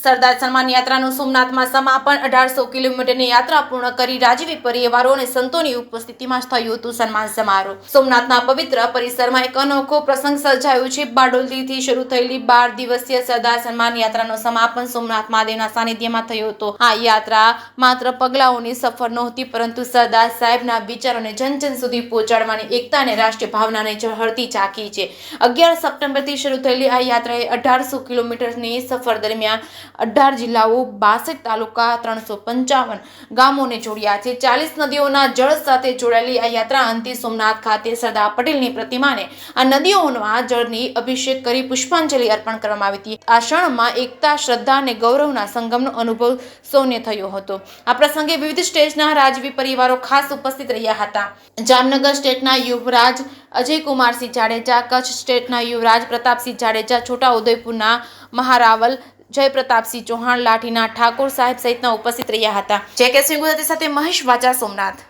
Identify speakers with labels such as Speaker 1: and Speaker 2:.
Speaker 1: સરદાર સન્માન યાત્રાનું સોમનાથમાં સમાપન 1800 કિલોમીટરની યાત્રા પૂર્ણ કરી રાજવી પરિવારો અને સંતોની ઉપસ્થિતિમાં થયું હતું સન્માન સમારોહ। સોમનાથના પવિત્ર પરિસરમાં એક અનોખો પ્રસંગ સર્જાયો છે। બારડોલીથી શરૂ થયેલી 12 દિવસીય સરદાર સન્માન યાત્રાનો સમાપન સોમનાથ મહાદેવના સાનિધ્યમાં થયો હતો। આ યાત્રા માત્ર પગલાઓની સફર નહોતી, પરંતુ સરદાર સાહેબના વિચારોને જન જન સુધી પહોંચાડવાની એકતા અને રાષ્ટ્રીય ભાવનાને ઝળહળતી ઝાંખી છે। 11 સપ્ટેમ્બરથી શરૂ થયેલી આ યાત્રાએ 1800 કિલોમીટરની સફર દરમિયાન 18 જિલ્લાઓ, 62 તાલુકા, 355 ગામોને જોડ્યા છે। 40 નદીઓના જળ સાથે જોડાયેલી આ યાત્રા અંતે સોમનાથ ખાતે સરદાર પટેલની પ્રતિમાને આ નદીઓના જળની અભિષેક કરી પુષ્પાંજલિ અર્પણ કરવામાં આવી હતી। આ ક્ષણમાં એકતા, શ્રદ્ધા અને ગૌરવના સંગમનો અનુભવ સૌને થયો હતો। આ પ્રસંગે વિવિધ સ્ટેટના રાજવી પરિવારો ખાસ ઉપસ્થિત રહ્યા હતા। જામનગર સ્ટેટના યુવરાજ અજયકુમારસિંહ જાડેજા, કચ્છ સ્ટેટના યુવરાજ પ્રતાપસિંહ જાડેજા, છોટાઉદેપુરના મહારાવલ જયપ્રતાપસિંહ ચૌહાણ, લાઠીના ઠાકોર સાહેબ સહિતના ઉપસ્થિત રહ્યા હતા। જેકે સિંહ ગુજરાતી સાથે મહેશ વાજા, સોમનાથ।